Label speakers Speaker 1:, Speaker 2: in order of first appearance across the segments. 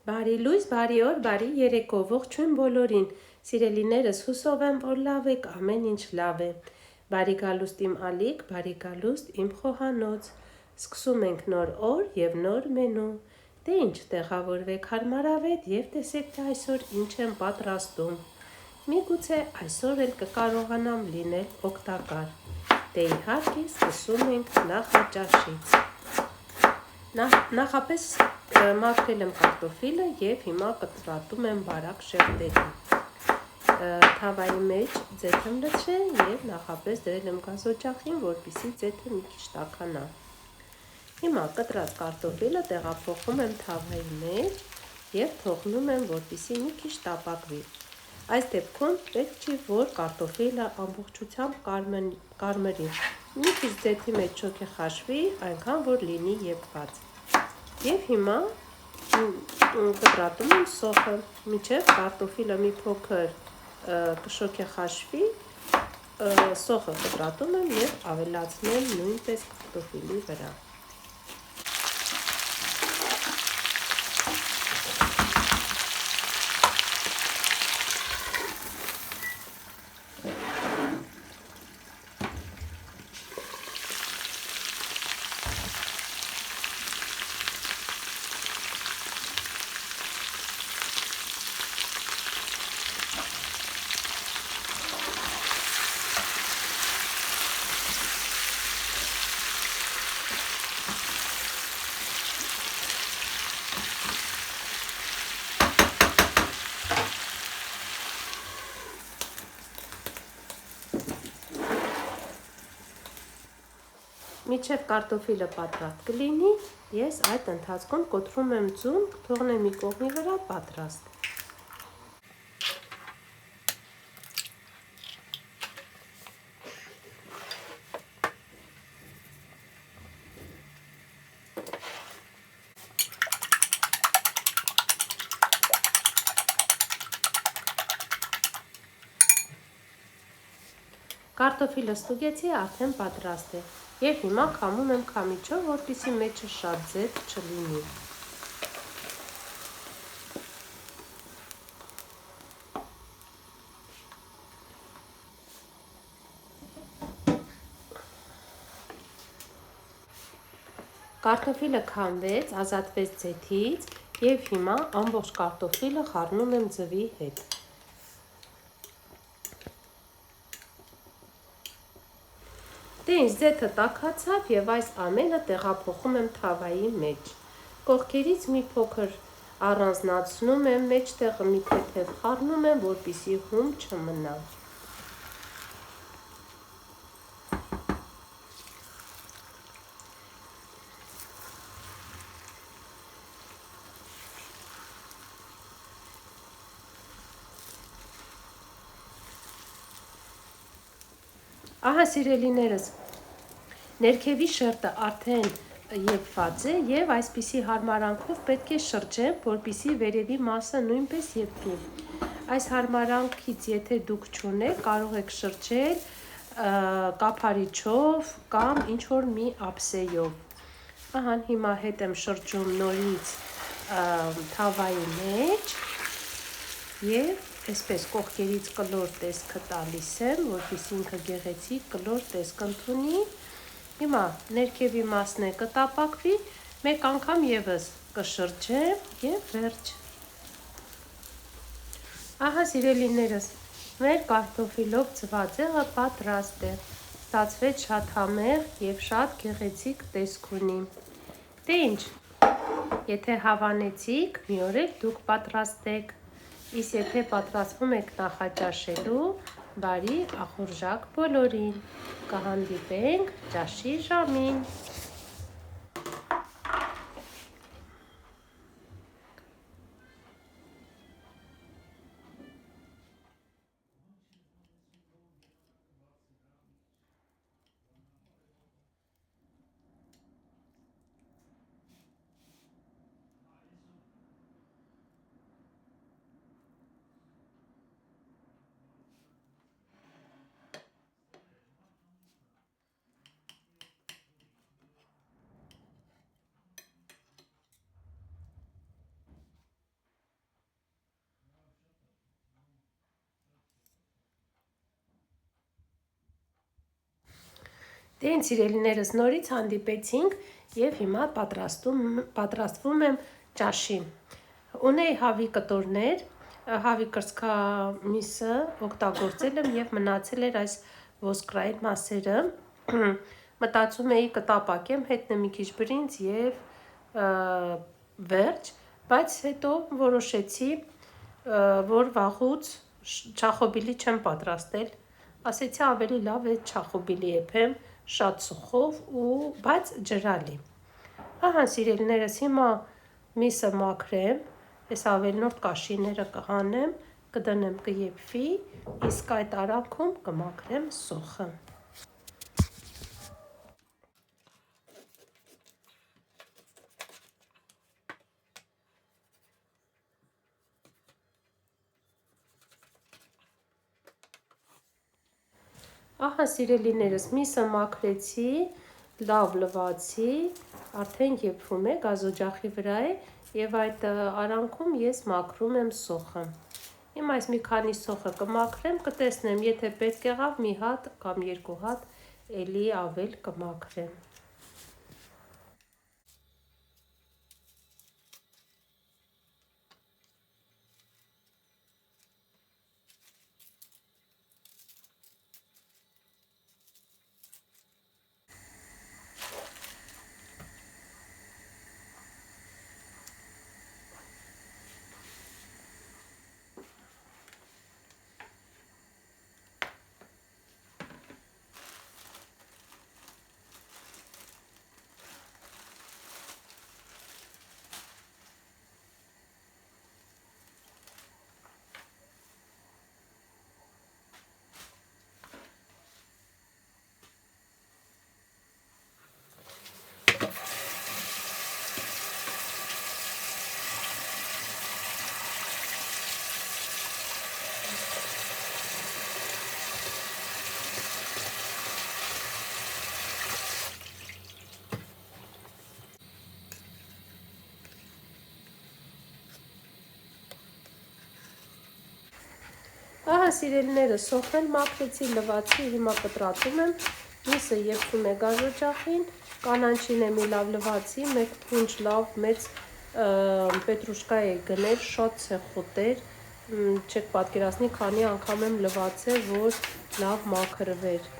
Speaker 1: Բարի լույս, բարի օր, բարի երեկո, ողջույն բոլորին, սիրելիներս, հուսով եմ, որ լավ եք, ամեն ինչ լավ է, բարի գալուստ իմ ալիք, բարի գալուստ իմ խոհանոց, սկսում ենք նոր օր և նոր մենու, դե ինչ տեղավորվեք հարմարավետ և տեսեք թե այսօր ինչ եմ պատրաստում, միգուցե այսօր էլ կկարողանամ լինել օգտակար, դե իհարկե սկսում ենք նախաճաշից, նախապես մաքրել եմ կարտոֆիլը և հիմա կտրատում եմ բարակ շերտերին, թավայի մեջ ձեթ եմ լցրել և նախապես դրել եմ գազօջախին, որպեսզի ձեթը մի քիչ տաքանա, հիմա կտրած կարտոֆիլը տեղափոխում եմ թավայի մեջ և թողնում եմ, որպեսզի մի քիչ տապակվի, այս դեպքում պետք չի, որ կարտոֆիլը ամբողջությամբ կարմրի, մի քիչ ձեթի մեջ չոգեխաշվի, այնքան որ լինի եփված, և հիմա կտրատում եմ սոխը, մինչև կարտոֆիլը մի փոքր կշոգեխաշվի, սոխը կտրատում եմ և ավելացնում նույնպես կարտոֆիլի վրա, Մինչև կարտոֆիլը պատրաստ կլինի, ես այդ ընթացքում կոտրում եմ ձուն, կթողնեմ մի կողմի վրա պատրաստ, Կարտոֆիլը ստուգեցի, արդեն պատրաստ է, և հիմա քամում եմ քամիչով, որպեսզի մեջը շատ ձեթ չլինի, Կարտոֆիլը քամվեց, ազատվեց ձեթից և հիմա ամբողջ կարտոֆիլը խառնում եմ ձվի հետ, դե ինչ ձեթը տաքացավ և այս ամենը տեղափոխում եմ թավայի մեջ, կողքերից մի փոքր առանձնացնում եմ, մեջտեղը մի թեթև խառնում եմ, որպեսզի հում չմնա, ահա սիրելիներս, ներքևի շերտը արդեն եփված է և այսպիսի հարմարանքով պետք է շրջեմ, որպեսզի վերևի մասը նույնպես եփվի, այս հարմարանքից եթե դուք չունեք, կարող եք շրջել կափարիչով կամ ինչ-որ մի ափսեով, ահա հիմա հետ եմ շրջում նորից թավայի մեջ և այսպես կողքերից կլոր տեսքը տալիս եմ, որպեսզի ինքը գեղեցիկ կլոր տեսք ընդունի, հիմա ներքևի մասն է կտապակվի, մեկ անգամ ևս կշրջեմ և վերջ, ահա սիրելիներս, մեր կարտոֆիլով ձվածեղը պատրաստ է, ստացվեց շատ համեղ և շատ գեղեցիկ տեսք ունի, դե ինչ, եթե հավանեցիք, մի օր էլ դուք պատրաստեք, իսկ եթե պատրաստվում եք նախաճաշելու, բարի ախորժակ բոլորին, կհանդիպենք ճաշի ժամին: Դե ինձ սիրելիներս նորից հանդիպեցինք եւ հիմա պատրաստվում եմ ճաշին։ Ունեի հավի կտորներ, հավի կրծքամիսը օգտագործել եմ եւ մնացել էր այս ոսկրային մասերը։ Մտածում էի կտապակեմ, հետնեմ մի քիչ բրինձ եւ վերջ, բայց հետո որոշեցի, որ վաղուց չախոբիլի չեմ պատրաստել, ասեցի ավելի լավ է չախոբիլի եփեմ, շատ սոխով բայց ջրալի։ Ահա սիրելիներս, հիմա միսը մաքրեմ, ես ավելնորդ կաշիները կհանեմ, կդնեմ կեփվի, իսկ այդ արանքում կմաքրեմ սոխը։ Ահա սիրելիներս, միսը մաքրեցի, լավ լվացի, արդեն եփվում է, գազօջախի վրա է եւ այդ արանքում ես մաքրում եմ սոխը։ Հիմա այս մի քանի սոխը կմաքրեմ, կտեսնեմ, եթե պետք եղավ մի հատ կամ երկու հատ էլի ավել կմաքրեմ։ Ահա սիրելիներս, սոխն մաքրեցի, լվացի, հիմա կտրատում եմ, միսը եփվում է գազօջախին, կանանչին եմ լավ լվացի, մեկ փունջ լավ մեծ պետրուշկա է գնել, շատ ցեխոտ էր, չեք պատկերացնի, քանի անգամ եմ լվացել, որ լավ մաքրվեր։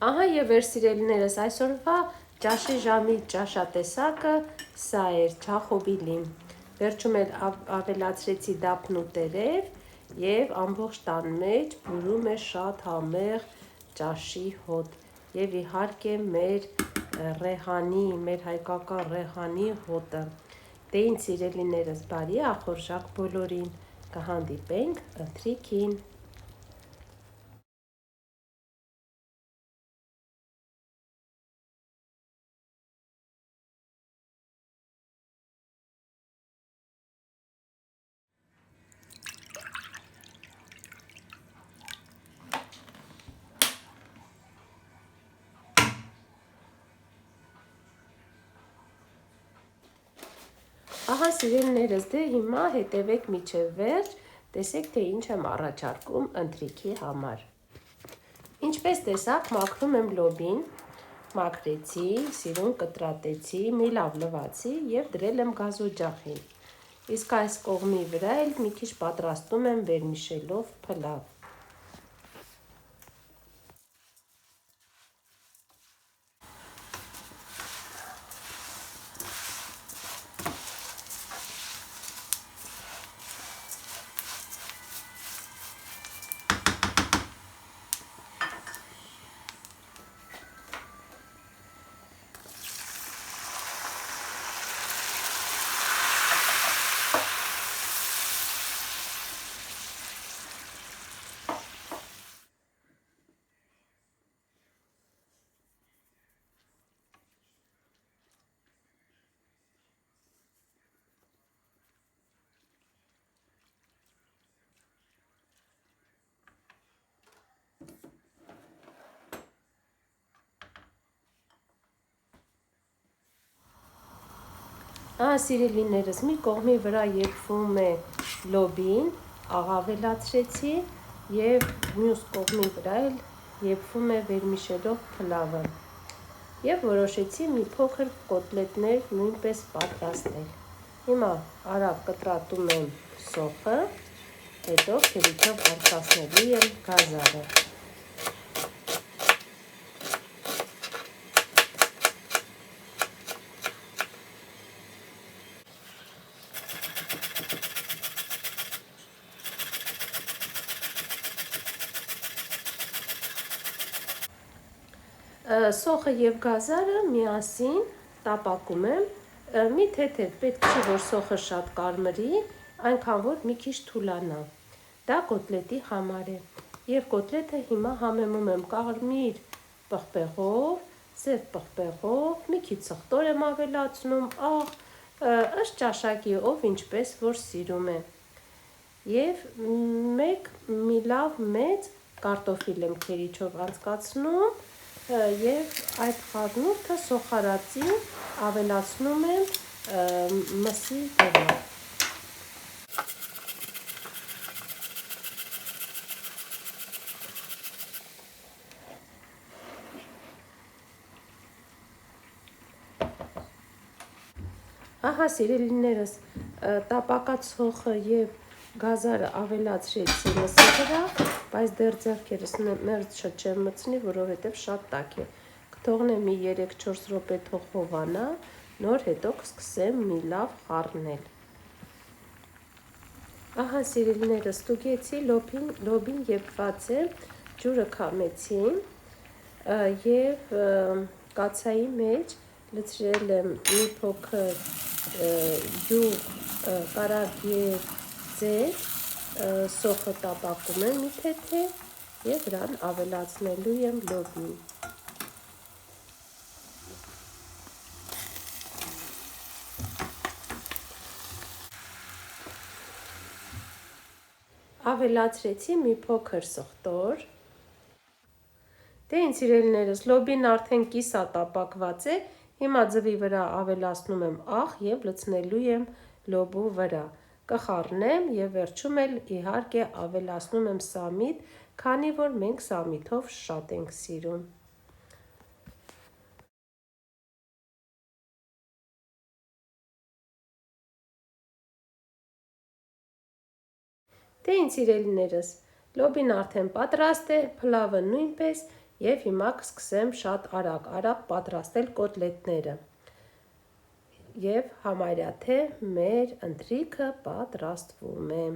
Speaker 1: Ահա եւ մեր սիրելիներս, այսօրվա ճաշի ժամի ճաշատեսակը սա էր ջախոբիլին։ Վերջում էլ ավելացրեցի դափնու տերև եւ ամբողջ տան մեջ բուրում է շատ համեղ ճաշի հոտ։ Եվ իհարկե մեր ռեհանի, մեր հայկական ռեհանի հոտը։ Դե ինձ սիրելիներս, բարի ախորժակ բոլորին, կհանդիպենք ընթրիքին։ Ահա սիրելիներս, դե հիմա հետևեք մինչև վերջ, տեսեք թե ինչ եմ առաջարկում ընթրիքի համար։ Ինչպես տեսաք, մաքրում եմ լոբին, մաքրեցի, սիրուն կտրատեցի, մի լավ լվացի եւ դրել եմ գազօջախին։ Իսկ այս կողմի վրա էլ մի քիչ պատրաստում եմ վերմիշելով փլավ։ Սիրելիներս, մի կողմի վրա եփվում է լոբին, ավելացրեցի եւ մյուս կողմի վրա էլ եփվում է վերմիշելով փլավը։ Եվ որոշեցի մի փոքր կոտլետներ նույնպես պատրաստել։ Հիմա արագ կտրատում եմ սոխը, հետո քերիչով անցկացնելու եմ գազարը։ Սոխը եւ գազարը միասին տապակում եմ, մի թեթև, պետք չի, որ սոխը շատ կարմրի, այնքան որ մի քիչ թուլանա։ Դա կոտլետի համար է։ Եվ կոտլետը հիմա համեմում եմ կարմիր պղպեղով, սև պղպեղով, մի քիչ սխտոր եմ ավելացնում, ըստ ճաշակի ով ինչպես որ սիրում է։ Եվ մի լավ մեծ կարտոֆիլ եմ քերիչով անցկացնում եւ այդ խառնուրդը սոխարածին ավելացնում եմ մսի դեղով։ Ահա սիրելիներս, տապակած սոխը եւ գազարը ավելացրեցի մսի վրա, բայց դեռ ձեռքերս մերձ չեմ մտցնի, որովհետև շատ տաք է։ Կթողնեմ մի 3-4 րոպե թող հովանա, նոր հետո կսկսեմ մի լավ խառնել։ Ահա սիրելիներս, ստուգեցի լոբին եփված է, ջուրը քամեցի եւ կացայի մեջ լցրել եմ մի փոքր յուղ կարագ եւ ծեր, սոխը տապակում եմ մի թեթև եւ վրան ավելացնելու եմ լոբին։ Ավելացրեցի մի փոքր սխտոր։ Դե ինձ սիրելիներս, լոբին արդեն կիսատապակված է, հիմա ձվի վրա ավելացնում եմ աղ եւ լցնելու եմ լոբու վրա։ Կխառնեմ եւ վերջում էլ իհարկե ավելացնում եմ սամիտ, քանի որ մենք սամիթով շատ ենք սիրում։ Դե ինձ սիրելիներս, լոբին արդեն պատրաստ է, փլավը նույնպես, Եվ հիմա կսկսեմ շատ արագ պատրաստել կոտլետները։ Եվ համարյա թե մեր ընթրիքը պատրաստվում է։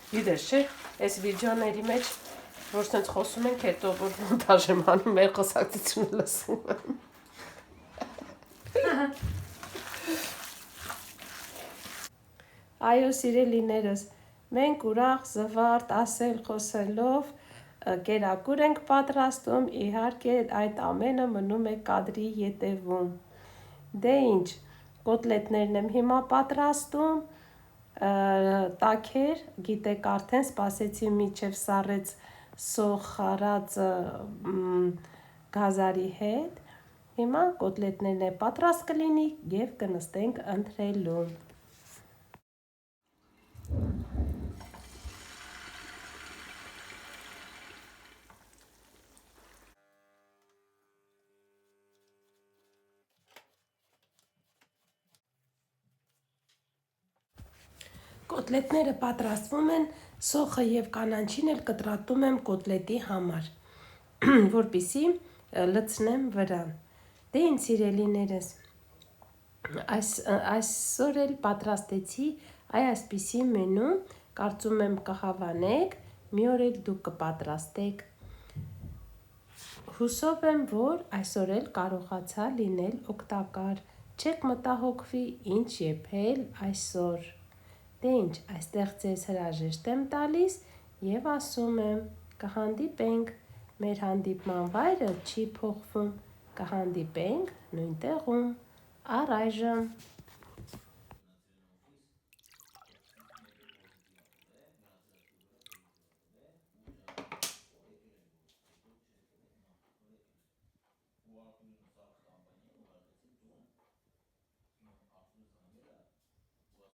Speaker 1: Գիտես չէ, այս վիդեոների մեջ, որ սենց խոսում ենք, հետո որ մոնտաժ եմ անում, մեր խոսակցությունը լսում եմ։ Այո, սիրելիներս, մենք ուրախ, զվարթ, ասել, խոսելով կերակուր ենք պատրաստում, իհարկե այդ ամենը մնում է կադրի ետևում։ Դե ինչ, կոտլետներն եմ հիմա պատրաստում, տաքեր, գիտեք արդեն սպասեցի մինչև սառեց սոխ խարած գազարի հետ, հիմա կոտլետներն է պատրաստ կլինի և կնստենք ընթրելուն։ Կոտլետները պատրաստվում են, սոխը և կանաչին էլ կտրատում եմ կոտլետի համար, որպեսզի լցնեմ վրան։ Դե ինչ սիրելիներս, այսօր էլ պատրաստեցի այսպիսի մենու, կարծում եմ կհավանեք, մի օր էլ դուք կպատրաստեք։ Հուսով եմ, որ այսօր էլ կարողացա լինել օգտակար, չեք մտահոգվի ինչ եփել այսօր։ Դե ինչ, այստեղ ձեզ հրաժեշտ եմ տալիս և ասում եմ, կհանդիպենք, մեր հանդիպման վայրը չի փոխվում, կհանդիպենք նույն տեղում, առայժմ։